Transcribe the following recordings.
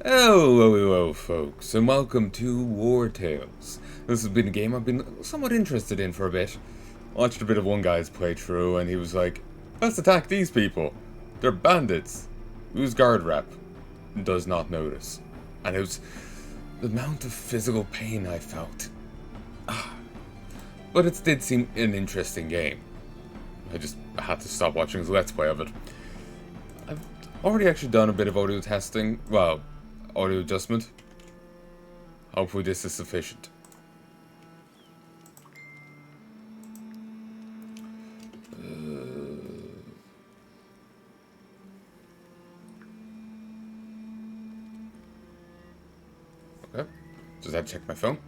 Hello, folks, and welcome to Wartales. This has been a game I've been somewhat interested in for a bit. Watched a bit of one guy's playthrough, and he was like, let's attack these people. They're bandits. Who's guard rep? Does not notice. And it was the amount of physical pain I felt. But it did seem an interesting game. I just had to stop watching his Let's Play of it. I've already actually done a bit of audio testing. Well, audio adjustment. Hopefully this is sufficient. Okay. Just had to check my phone.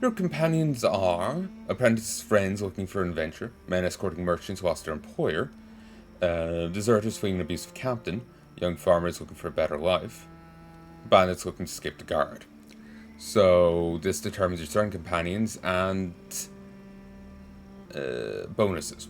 Your companions are apprentice friends looking for an adventure, men escorting merchants who lost their employer, deserters fleeing an abusive captain, young farmers looking for a better life, bandits looking to skip the guard. So this determines your starting companions and bonuses.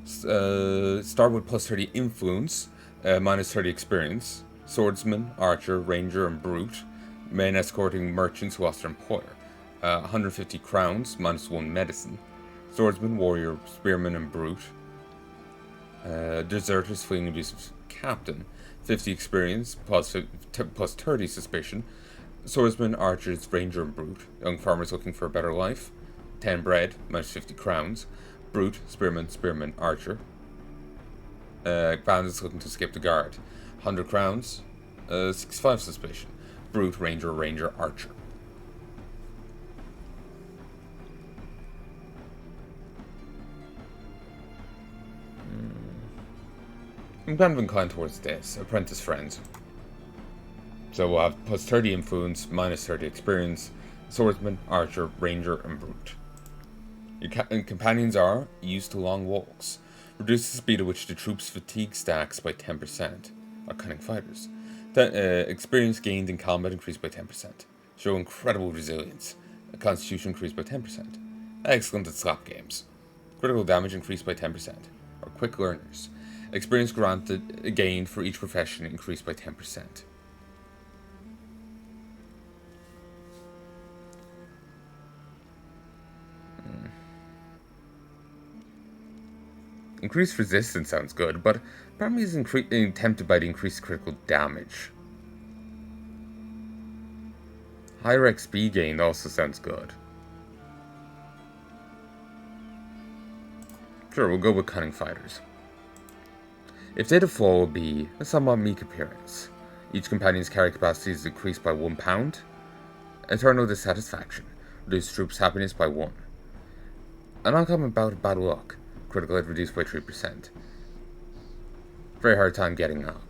Start with plus 30 influence, minus 30 experience, swordsman, archer, ranger, and brute, men escorting merchants who lost their employer. 150 crowns, minus 1 medicine, swordsman, warrior, spearman, and brute. Deserters fleeing abusive captain, 50 experience, plus 30 suspicion, swordsman, archers, ranger, and brute. Young farmers looking for a better life, 10 bread, minus 50 crowns, brute, spearman, archer. Bandits looking to skip the guard, 100 crowns, 65 suspicion, brute, ranger, archer. I'm kind of inclined towards this, apprentice friends. So we'll have plus 30 influence, minus 30 experience, swordsman, archer, ranger, and brute. Your companions are used to long walks, reduce the speed at which the troops' fatigue stacks by 10%, are cunning fighters. Experience gained in combat increased by 10%, show incredible resilience, constitution increased by 10%, excellent at slap games, critical damage increased by 10%, are quick learners. Experience gained for each profession increased by 10%. Increased resistance sounds good, but apparently is tempted by the increased critical damage. Higher XP gained also sounds good. Sure, we'll go with cunning fighters. If data fall will be a somewhat meek appearance. Each companion's carry capacity is increased by 1 pound. Eternal dissatisfaction. Reduce troops' happiness by 1. An uncommon bout of bad luck. Critical hit reduced by 3%. Very hard time getting up.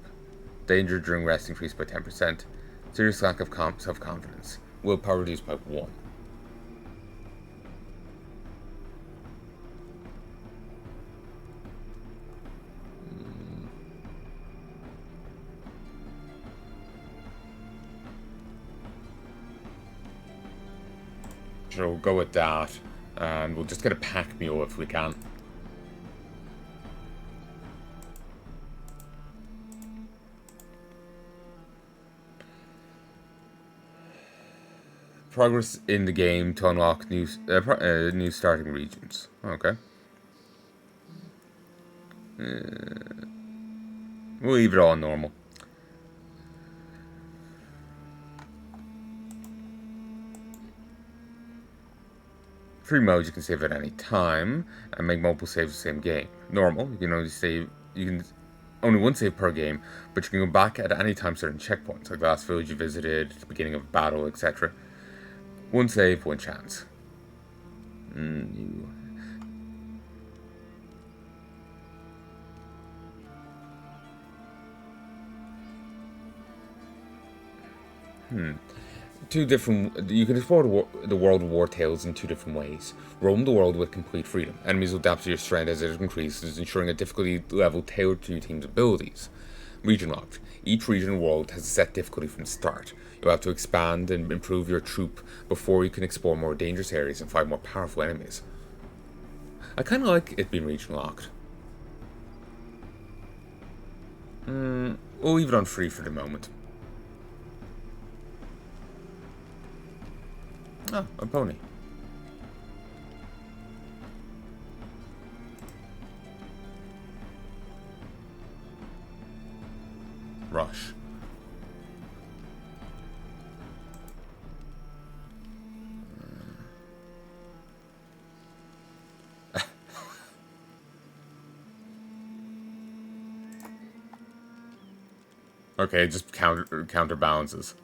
Danger during rest increased by 10%. Serious lack of self-confidence. Willpower reduced by 1. Sure, we'll go with that. And we'll just get a pack mule if we can. Progress in the game to unlock new starting regions. Okay. We'll leave it all normal. Free modes you can save at any time and make multiple saves the same game. Normal, you can only one save per game, but you can go back at any time certain checkpoints, like the last village you visited, the beginning of a battle, etc. One save, one chance. You can explore the world of Wartales in 2 different ways. Roam the world with complete freedom. Enemies will adapt to your strength as it increases, ensuring a difficulty level tailored to your team's abilities. Region locked. Each region and world has a set difficulty from the start. You'll have to expand and improve your troop before you can explore more dangerous areas and fight more powerful enemies. I kind of like it being region locked. We'll leave it on free for the moment. Oh, a pony. Rush. Okay, just counterbalances.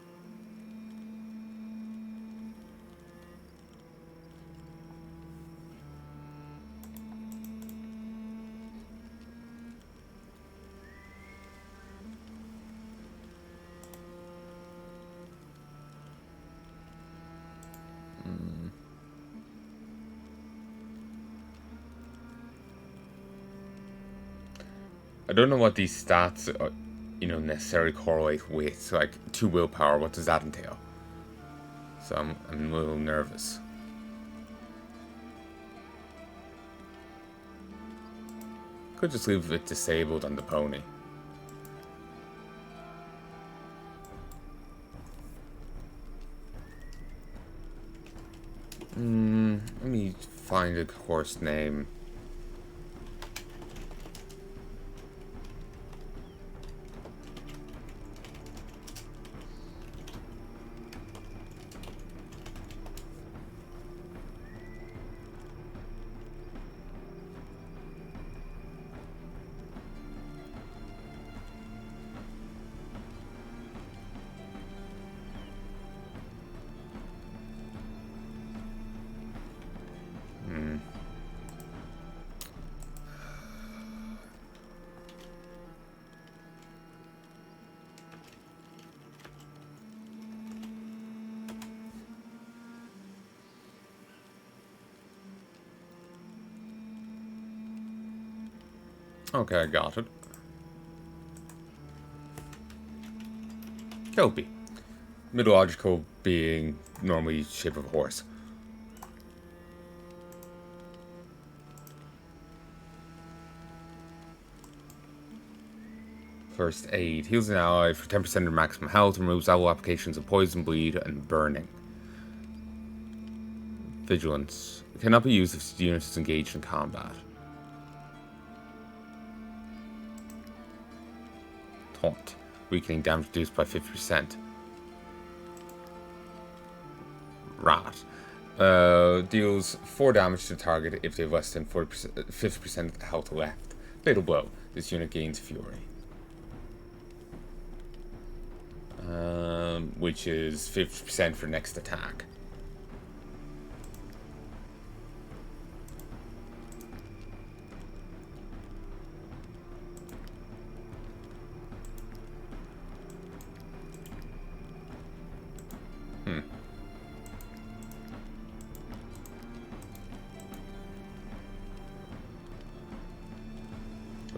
I don't know what these stats, necessarily correlate with. Like, 2 willpower, what does that entail? So I'm a little nervous. Could just leave it disabled on the pony. Let me find a horse name. Okay, I got it. Kelpie. Mythological being, normally shape of a horse. First aid. Heals an ally for 10% of maximum health. Removes all applications of poison, bleed, and burning. Vigilance. It cannot be used if the unit is engaged in combat. Taunt. Weakening damage reduced by 50%. Rat. Deals 4 damage to the target if they have less than 50% health left. Fatal blow. This unit gains fury. Which is 50% for next attack.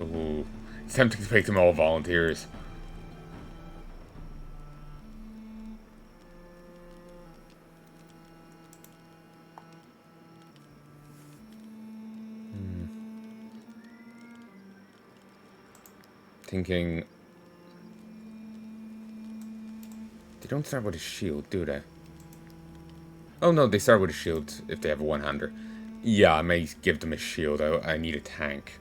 Ooh. It's tempting to make them all volunteers. Thinking... They don't start with a shield, do they? Oh no, they start with a shield if they have a one-hander. Yeah, I may give them a shield. I need a tank.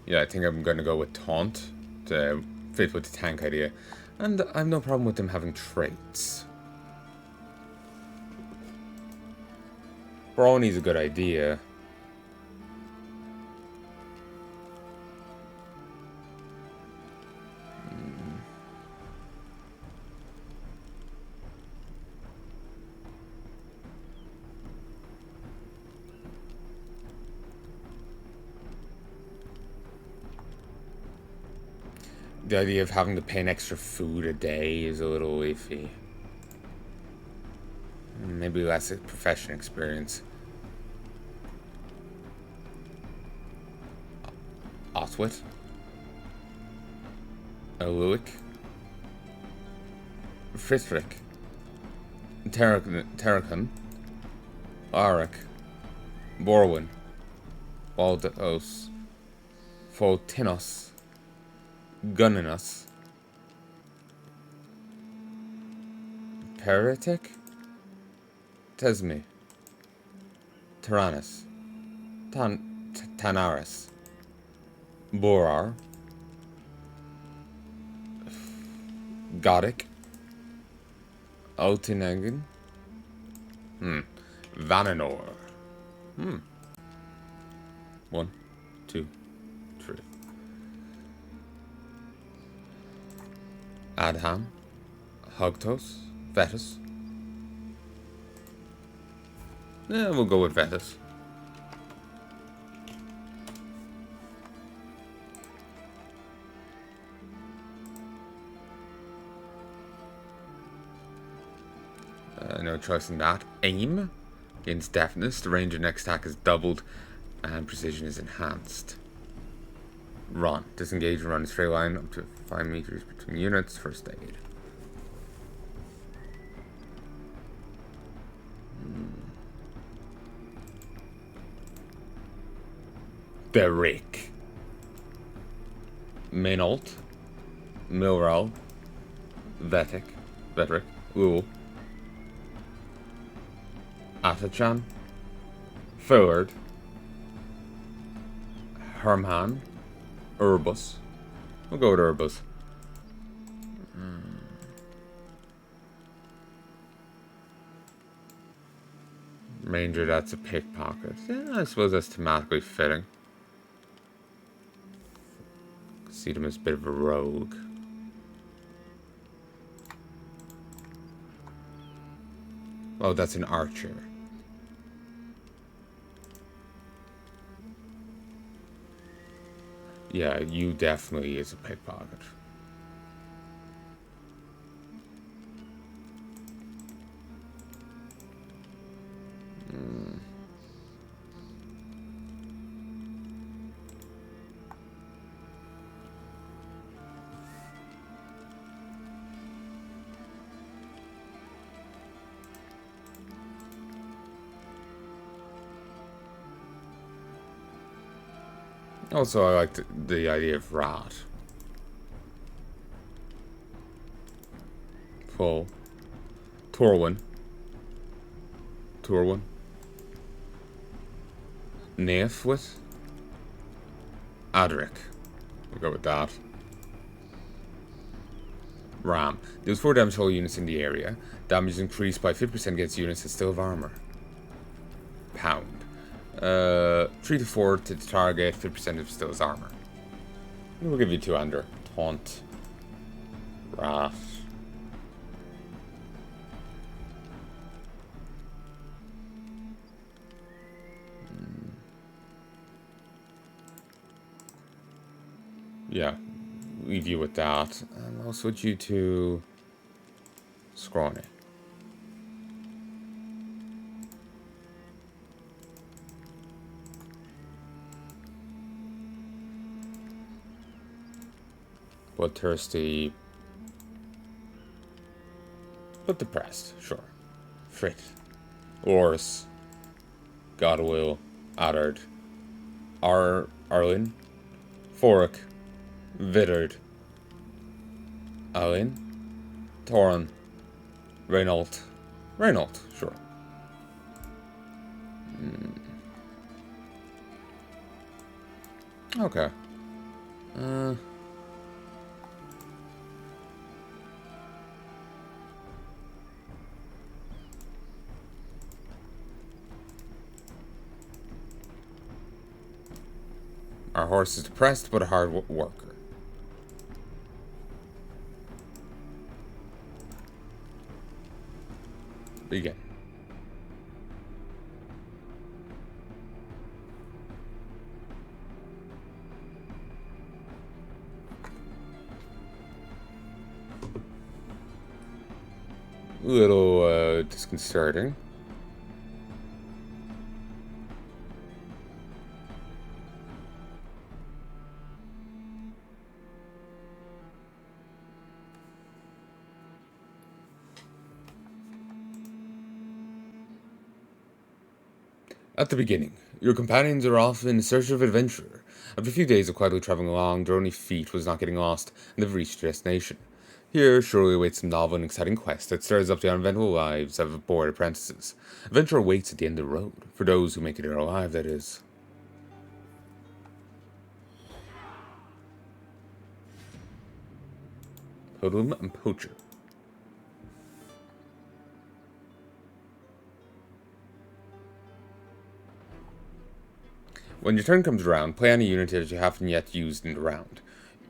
Yeah, I think I'm gonna go with Taunt to fit with the tank idea. And I have no problem with them having traits. Brawny's a good idea. The idea of having to pay an extra food a day is a little iffy. Maybe less profession experience. Oswit. Aluik. Frisrick. Terrakan. Arak. Borwin. Baldos. Fotinos. Gunninus. Peritic. Tesmi. Tyrannus. Tanaris. Borar. Godic. Altinegin. Vaninor. 1, 2, 3. Adham. Hugtos. Vetus. Yeah, we'll go with Vetus. No choice in that. Aim. Gains deafness. The range of next attack is doubled. And precision is enhanced. Run. Disengage and run a straight line up to 5 meters between units. First aid. Derrick. Mainault. Milral. Vetric. Ul. Atachan. Fillard. Herman. Urbus. We'll go with Urbus. Ranger, that's a pickpocket. Yeah, I suppose that's thematically fitting. See them as a bit of a rogue. Oh, that's an archer. Yeah, you definitely is a pickpocket. Also, I like the idea of rat. Full. Torwin. Neifwit. Adric. We'll go with that. Ram. Deals 4 damage to all units in the area. Damage is increased by 50% against units that still have armor. Pound. 3 to 4 to the target, 50% of still has armor. We'll give you 2 under. Taunt. Rat. Yeah, leave you with that. And I'll switch you to Scrawny. Bloodthirsty, but depressed, sure. Frit. Oris. Godwill. Addard. Arlin. Forric. Vittard. Alin. Toran. Reynault, sure. Okay. Our horse is depressed, but a hard worker. Begin. A little disconcerting. At the beginning, your companions are off in search of adventure. After a few days of quietly traveling along, their only feat was not getting lost, and they've reached their destination. Here surely awaits some novel and exciting quest that stirs up the uneventful lives of bored apprentices. Adventure awaits at the end of the road, for those who make it alive, that is. Hoodlum and Poacher. When your turn comes around, play any unit that you haven't yet used in the round.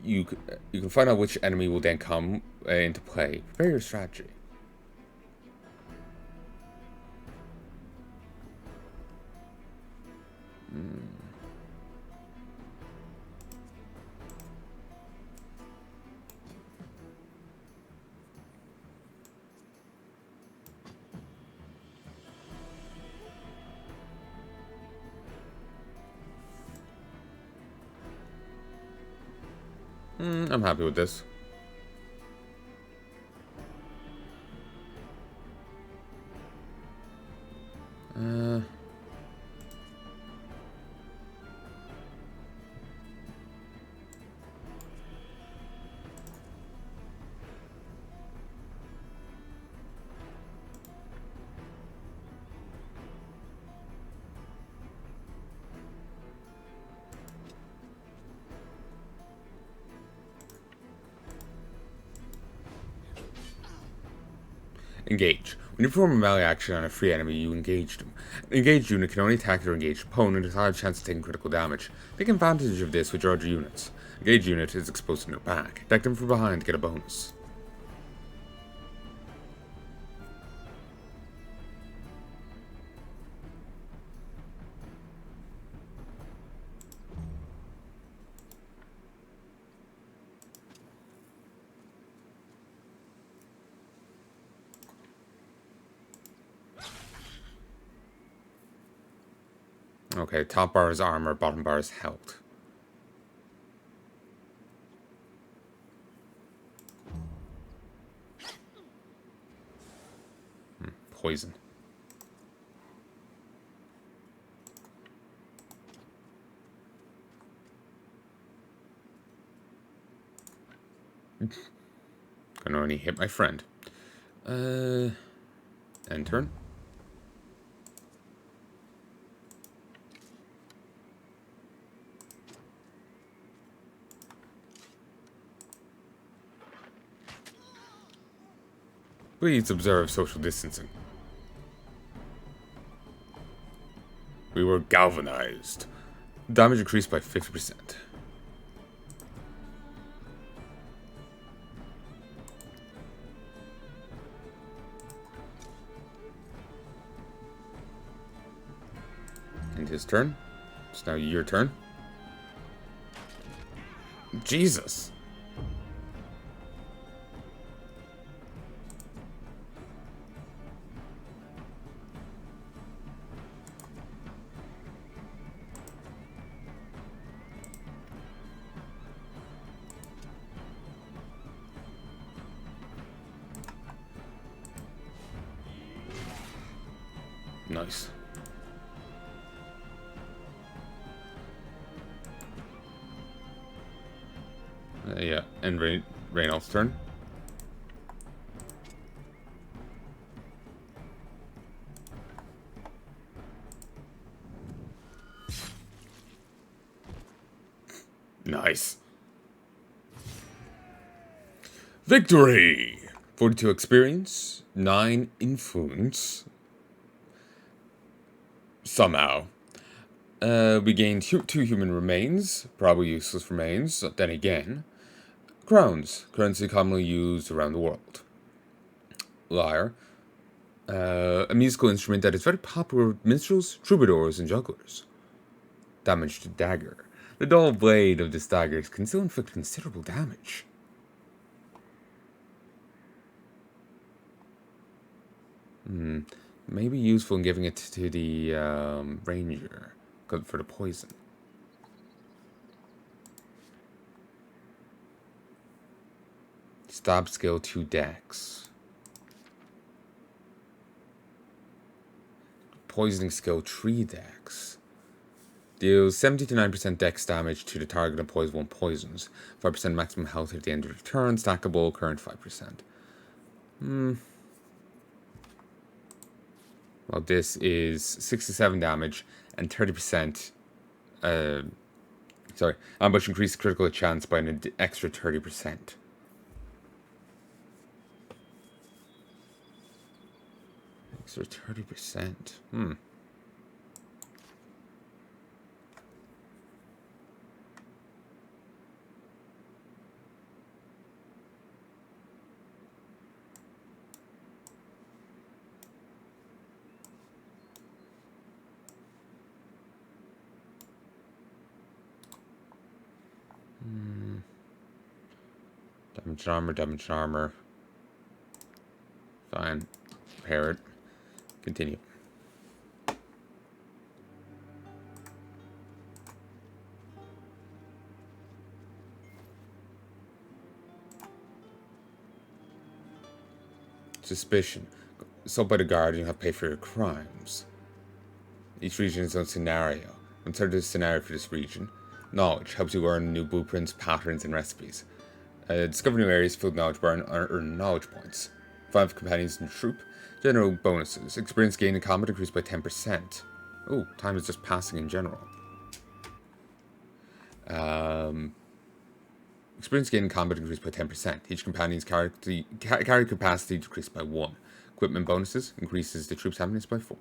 You can find out which enemy will then come into play. Prepare your strategy. I'm happy with this. Engage. When you perform a melee action on a free enemy, you engage them. An engaged unit can only attack their engaged opponent with a high chance of taking critical damage. Take advantage of this with your other units. Engaged unit is exposed in their back. Attack them from behind to get a bonus. Okay, top bar is armor, bottom bar is health. Poison. Can only hit my friend. End turn. Please observe social distancing. We were galvanized. Damage increased by 50%. And his turn. It's now your turn. Jesus. Nice. Yeah, and Reynolds' turn. Nice. Victory! 42 experience, 9 influence. Somehow. We gained 2 human remains, probably useless remains, then again. Crowns, currency commonly used around the world. Lyre, a musical instrument that is very popular with minstrels, troubadours, and jugglers. Damage to dagger. The dull blade of this dagger can still inflict considerable damage. Maybe useful in giving it to the ranger, good for the poison. Stab skill 2 dex. Poisoning skill 3 dex. Deals 70 to 9% dex damage to the target and poison 1 poisons. 5% maximum health at the end of the turn. Stackable, current 5%. Well, this is 67 damage and 30%. Ambush increases critical chance by an extra 30%. Extra 30%. Damage armor. Fine. Repair it. Continue. Suspicion. Assault by the guard, you have to pay for your crimes. Each region has its own scenario. Insert the scenario for this region. Knowledge helps you learn new blueprints, patterns, and recipes. Discover new areas, fill knowledge bar, and earn knowledge points. 5 companions in the troop. General bonuses. Experience gained in combat increased by 10%. Oh, time is just passing in general. Experience gained in combat increased by 10%. Each companion's carry capacity decreased by 1. Equipment bonuses increases the troop's happiness by 4.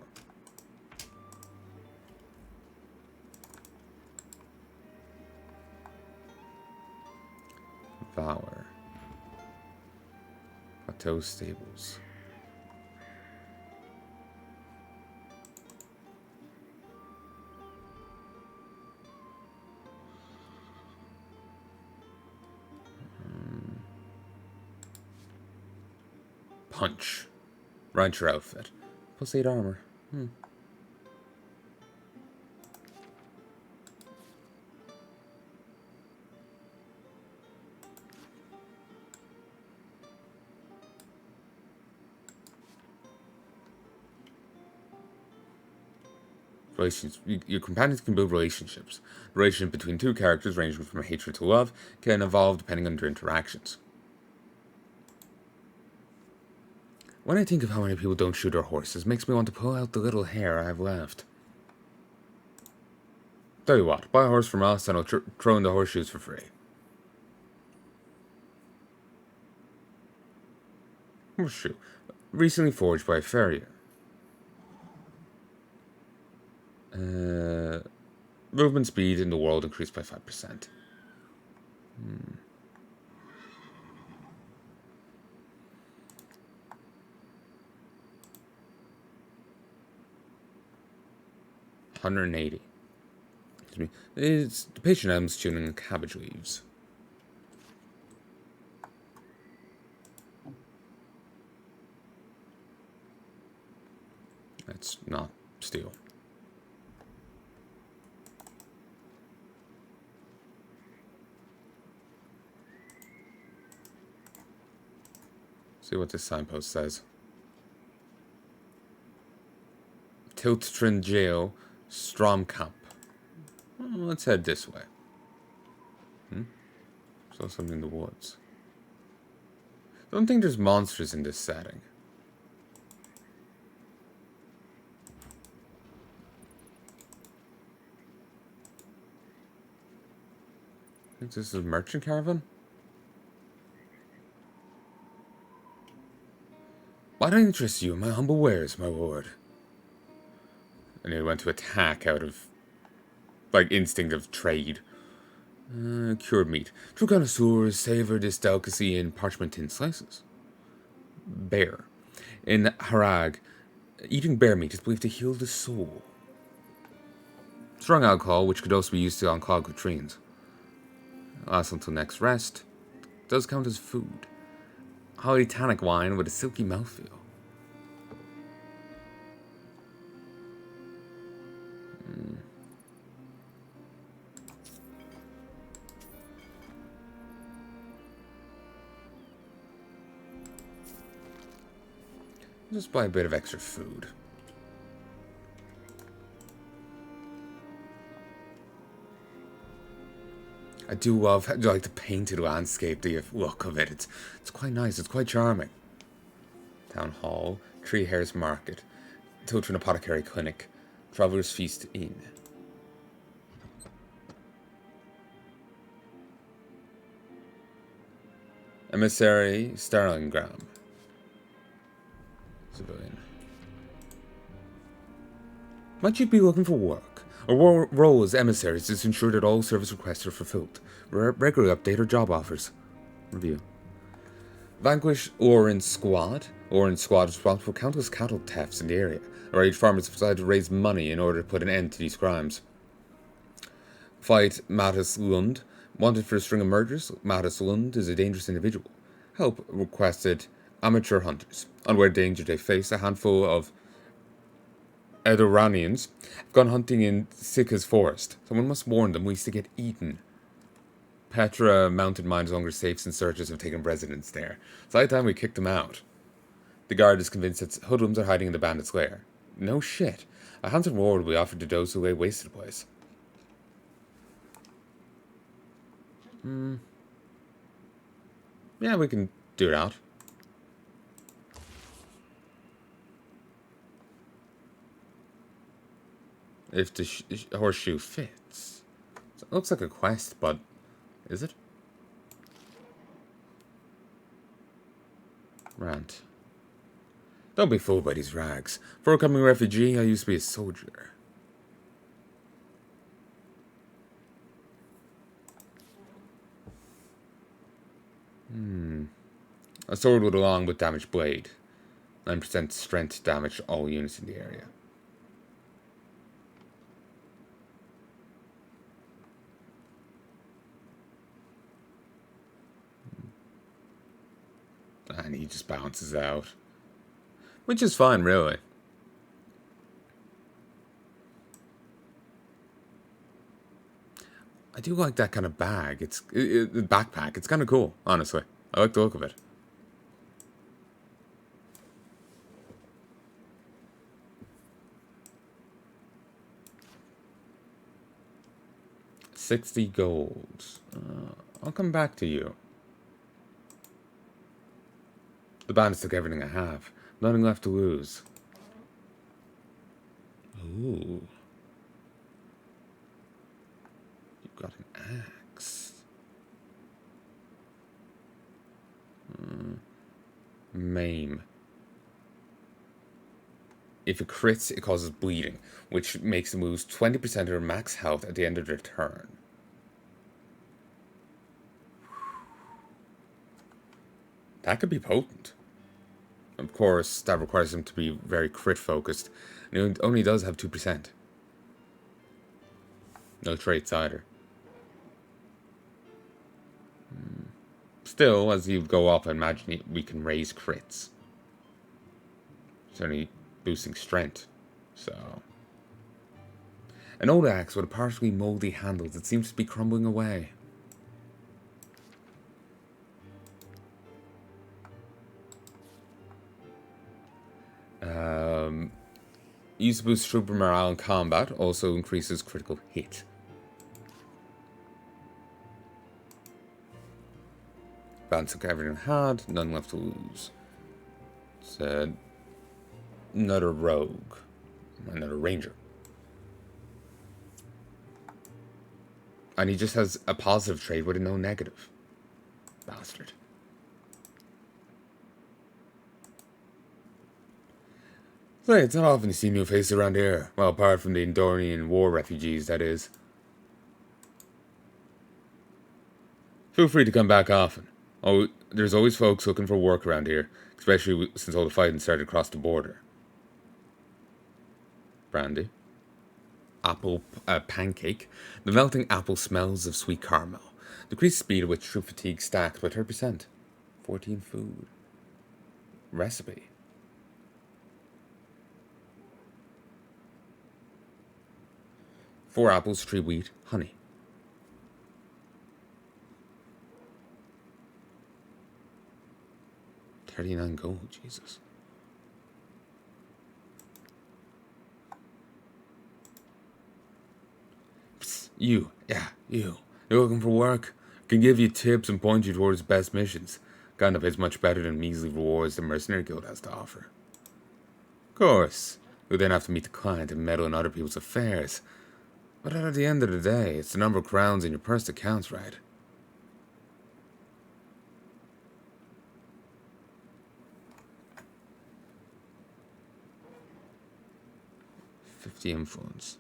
Valor. Plateau stables. Punch. Rancher outfit. Plus 8 armor. Your companions can build relationships. The relationship between two characters, ranging from hatred to love, can evolve depending on their interactions. When I think of how many people don't shoot their horses, it makes me want to pull out the little hair I have left. Tell you what, buy a horse from us and I'll throw in the horseshoes for free. Horseshoe. Recently forged by a farrier. Movement speed in the world increased by 5%. 180. Excuse me. It's the patient items tuning and cabbage leaves. That's not steel. See what this signpost says. Tiltrin Jail, Stromkamp. Well, let's head this way. Saw something in the woods. Don't think there's monsters in this setting. Think this is a merchant caravan? Why don't interest you in my humble wares, my lord? And he went to attack out of, like, instinct of trade. Cured meat. True connoisseurs savor this delicacy in parchment tin slices. Bear. In Harag, eating bear meat is believed to heal the soul. Strong alcohol, which could also be used to unclog latrines. Lasts until next rest. Does count as food. Highly tannic wine with a silky mouthfeel. Just buy a bit of extra food. I do love like the painted landscape, the look of it. It's quite nice. It's quite charming. Town Hall, Tree Hares Market, Tiltrin Apothecary Clinic, Traveller's Feast Inn. Emissary Starlingram. Civilian. Might you be looking for work? Our role as emissaries is to ensure that all service requests are fulfilled. Regularly update our job offers. Review. Vanquish Orin Squad. Orin Squad is responsible for countless cattle thefts in the area. Our aid farmers have decided to raise money in order to put an end to these crimes. Fight Mattis Lund. Wanted for a string of murders, Mattis Lund is a dangerous individual. Help requested amateur hunters. Unaware danger they face, a handful of Edoranians have gone hunting in Sika's forest. Someone must warn them we used to get eaten. Petra mounted mines longer safes and searchers have taken residence there. It's high time we kicked them out. The guard is convinced that hoodlums are hiding in the bandits' lair. No shit. A handsome reward will be offered to those who lay waste to the place. Yeah, we can do that. If the horseshoe fits. So it looks like a quest, but is it? Rant. Don't be fooled by these rags. For a coming refugee, I used to be a soldier. A sword with a long but damaged blade. 9% strength damage to all units in the area. And he just bounces out. Which is fine, really. I do like that kind of bag. It's backpack. It's kind of cool, honestly. I like the look of it. $60 gold. I'll come back to you. The bandits took everything I have. Nothing left to lose. Ooh. You've got an axe. Maim. If it crits, it causes bleeding, which makes them lose 20% of their max health at the end of their turn. That could be potent. Of course, that requires him to be very crit focused, and he only does have 2%. No traits either. Still, as you go up, I imagine we can raise crits. It's only boosting strength, so... An old axe with a partially mouldy handle that seems to be crumbling away. Used to boost trooper morale in combat, also increases critical hit. Bandits took everything had, none left to lose. It's another rogue, another ranger. And he just has a positive trait with a no negative. Bastard. Say, it's not often to see new faces around here. Well, apart from the Endorian war refugees, that is. Feel free to come back often. Oh, there's always folks looking for work around here, especially since all the fighting started across the border. Brandy. Apple pancake. The melting apple smells of sweet caramel. Decreased speed at which troop fatigue stacks by 30%. 14 food. Recipe. Four apples, 3 wheat, honey. $39 gold, Jesus. Psst, you, yeah, you. You're looking for work? I can give you tips and point you towards the best missions. Kind of is much better than measly rewards the Mercenary Guild has to offer. Of course, you'll then have to meet the client and meddle in other people's affairs. But at the end of the day, it's the number of crowns in your purse that counts, right? "50 influence.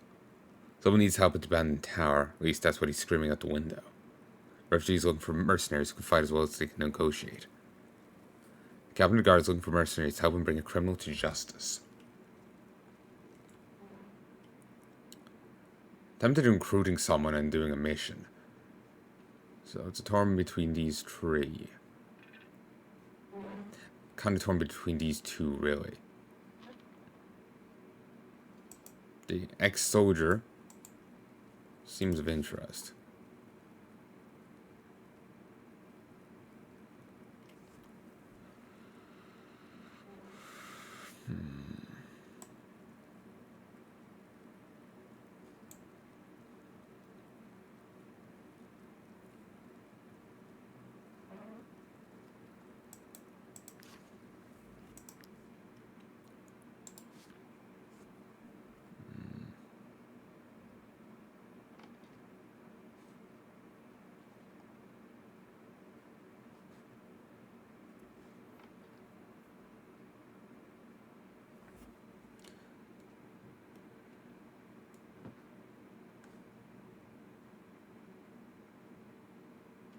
Someone needs help at the abandoned tower. At least that's what he's screaming out the window. Refugees looking for mercenaries who can fight as well as they can negotiate. The captain of the guard is looking for mercenaries to help him bring a criminal to justice. Tempted in recruiting someone and doing a mission. So it's a torn between these three. Kind of torn between these two, really. The ex-soldier seems of interest.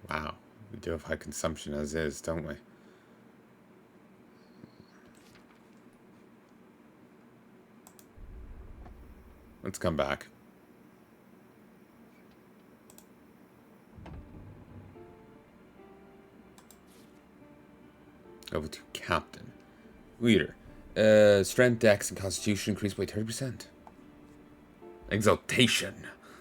Wow, we do have high consumption as is, don't we? Let's come back. Over to Captain. Leader. Strength, Dex, and Constitution increased by 30%. Exaltation.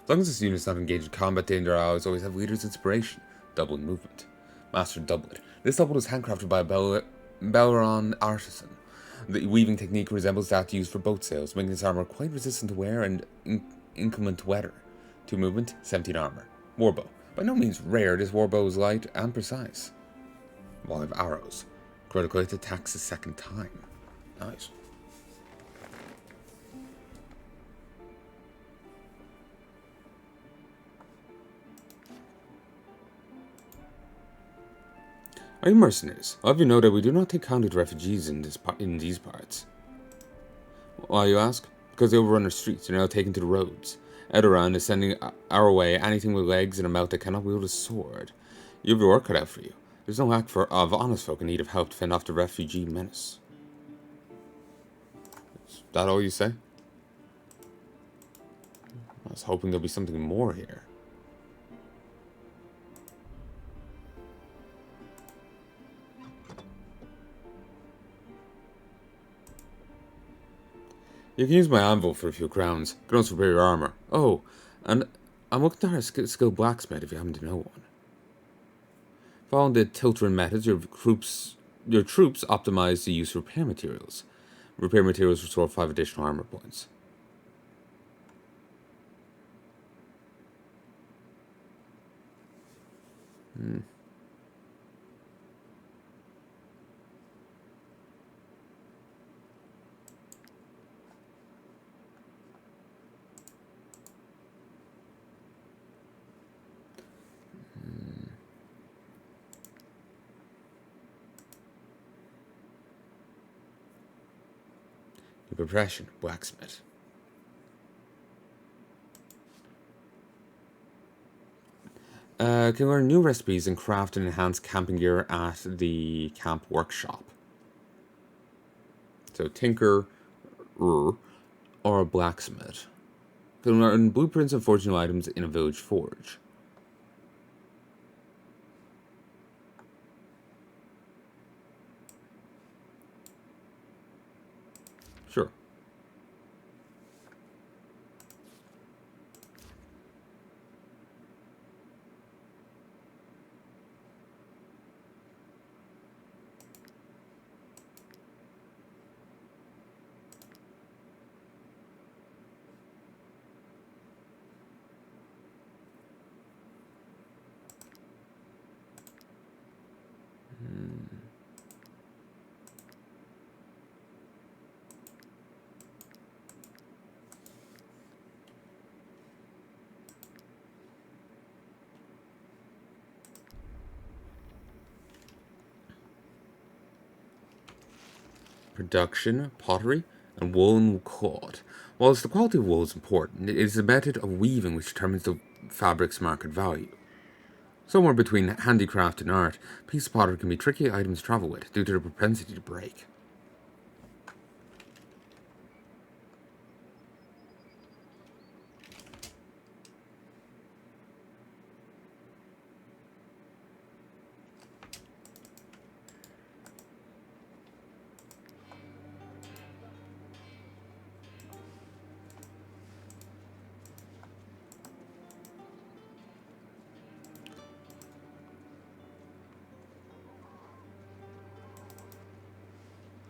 As long as this unit's not engaged in combat, they and their allies always have Leader's Inspiration. Double in movement. Master Doublet. This doublet was handcrafted by a Belron artisan. The weaving technique resembles that used for boat sails, making this armor quite resistant to wear and inclement weather. 2 movement, 17 armor. Warbow. By no means rare, this warbow is light and precise. Wall of arrows. Critical hit attacks the second time. Nice. Are you mercenaries? I'll have you know that we do not take counted refugees in these parts. Why, you ask? Because they overrun our streets and are now taken to the roads. Edoran is sending our way anything with legs and a mouth that cannot wield a sword. You have your work cut out for you. There's no lack of honest folk in need of help to fend off the refugee menace. Is that all you say? I was hoping there'd be something more here. You can use my anvil for a few crowns. You can also repair your armor. Oh, and I'm looking to hire a skilled blacksmith if you happen to know one. Following the Tiltrin methods, your troops optimize the use of repair materials. Repair materials restore 5 additional armor points. Profession, blacksmith. Can learn new recipes and craft and enhance camping gear at the camp workshop. So tinker or a blacksmith. Can learn blueprints and forging items in a village forge. Sure. production, pottery, and wool cut. Whilst the quality of wool is important, it is the method of weaving which determines the fabric's market value. Somewhere between handicraft and art, a piece of pottery can be tricky items to travel with due to their propensity to break.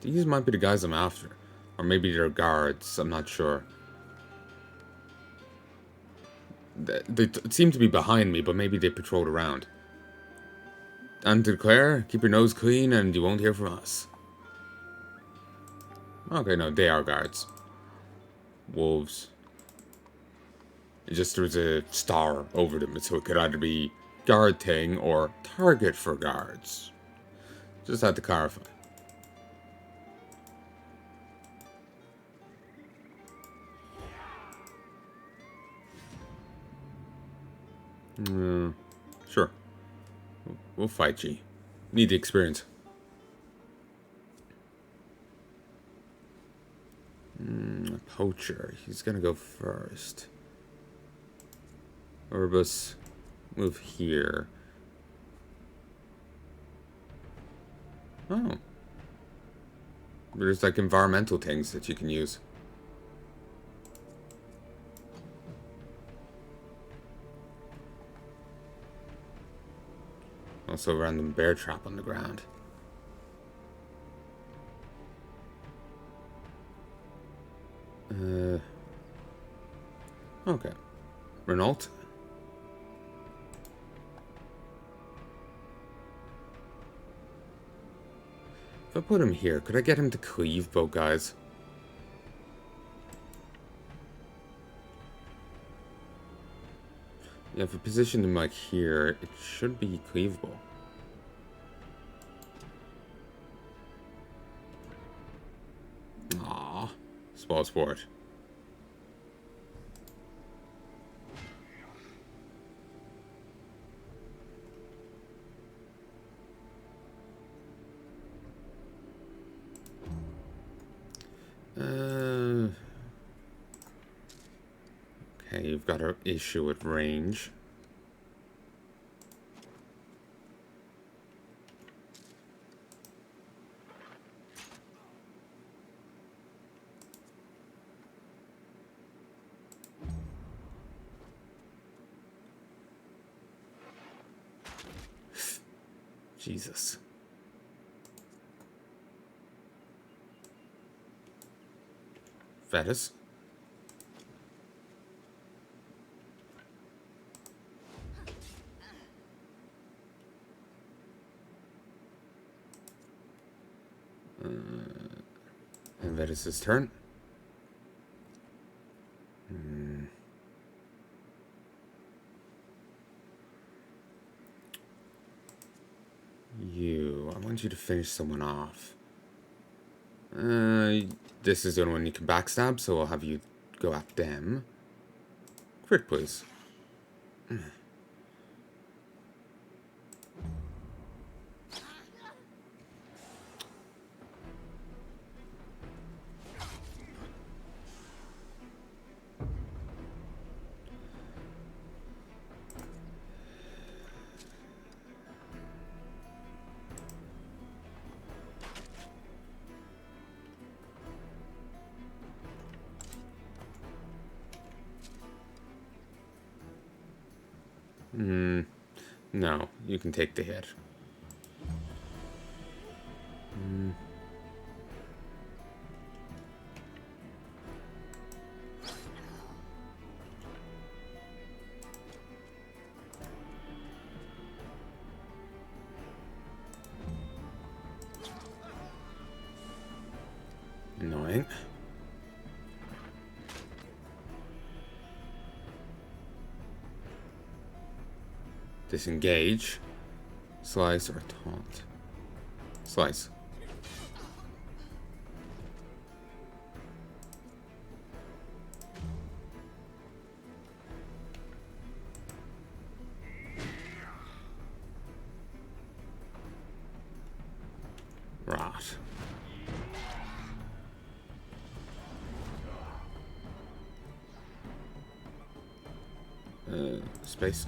These might be the guys I'm after. Or maybe they're guards, I'm not sure. They seem to be behind me, but maybe they patrolled around. And to declare, keep your nose clean and you won't hear from us. Okay, no, they are guards. Wolves. It's just there was a star over them, so it could either be guard thing or target for guards. Just had to clarify. Sure. We'll fight you. Need the experience. Poacher. He's gonna go first. Orbus, move here. Oh. There's like environmental things that you can use. Also a random bear trap on the ground. Okay. Renault. If I put him here, could I get him to cleave both guys? Yeah, if I position him like here, it should be cleavable. Aww. Spoil sport. Okay, you've got an issue with range. Jesus. Fetus. And Vetus's turn. I want you to finish someone off. This is the only one you can backstab, so I'll have you go at them. Crit, please. No, you can take the hit. Annoying. Disengage. Slice or taunt. Slice. Space.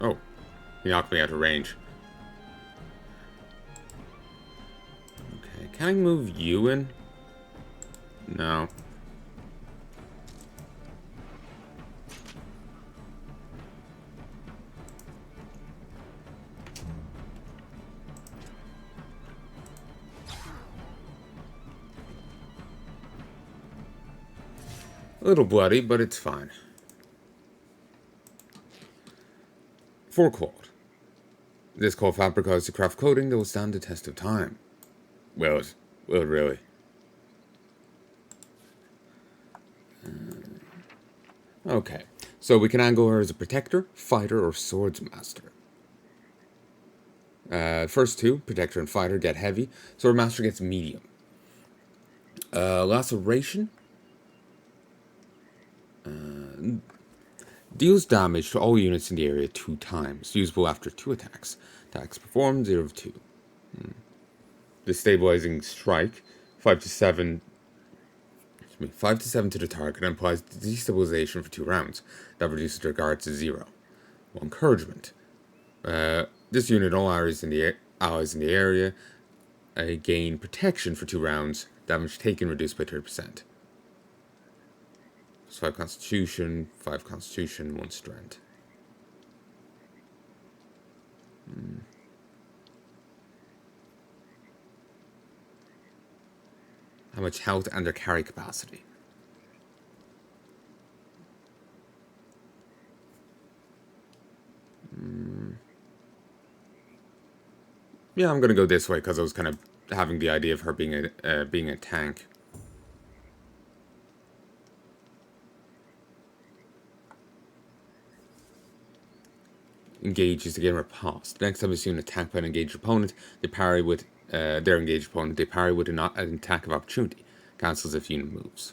Oh, he knocked me out of range. Okay, can I move you in? No. A little bloody, but it's fine. 4 cold. This cold fabric allows to craft clothing that will stand the test of time. Will it? Will it really? Okay, so we can angle her as a protector, fighter, or swordsmaster. First two, protector and fighter, get heavy, swordmaster gets medium. Laceration deals damage to all units in the area 2 times, usable after 2 attacks. Attacks performed 0 of 2. Destabilizing strike, 5 to 7 to the target and applies destabilization for 2 rounds. That reduces their guard to 0. Well, encouragement. This unit, all allies in the area gain protection for 2 rounds. Damage taken reduced by 30%. So 5 constitution, 1 strength. How much health and their carry capacity? Yeah, I'm gonna go this way because I was kind of having the idea of her being a tank. Engage is to gain riposte. Next time you see an attack by an engaged opponent, they parry with their engaged opponent. They parry with an attack of opportunity. Cancels if unit moves.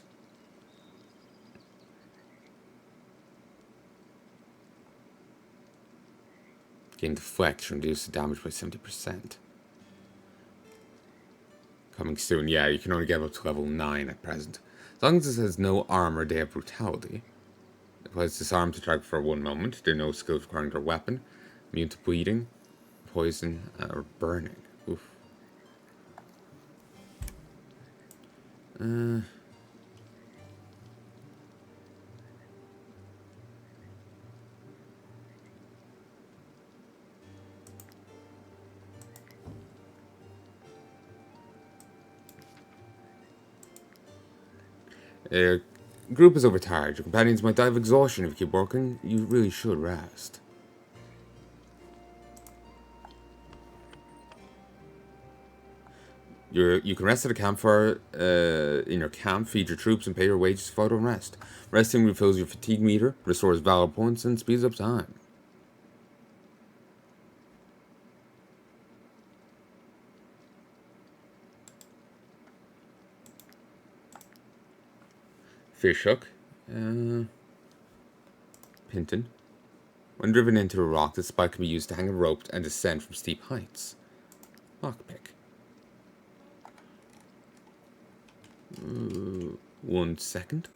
Gain deflection, reduce the damage by 70%. Coming soon. Yeah, you can only get up to level 9 at present. As long as it has no armor, they have brutality. Applies disarm to target for 1 moment. They have no skills requiring their weapon. Immune to bleeding, poison, or burning. Oof. Group is overtired. Your companions might die of exhaustion if you keep working. You really should rest. You can rest at a campfire in your camp, feed your troops, and pay your wages for photo and rest. Resting refills your fatigue meter, restores valor points, and speeds up time. Fish hook. Pinton. When driven into a rock, the spike can be used to hang a rope and descend from steep heights. Lockpick. 1 second.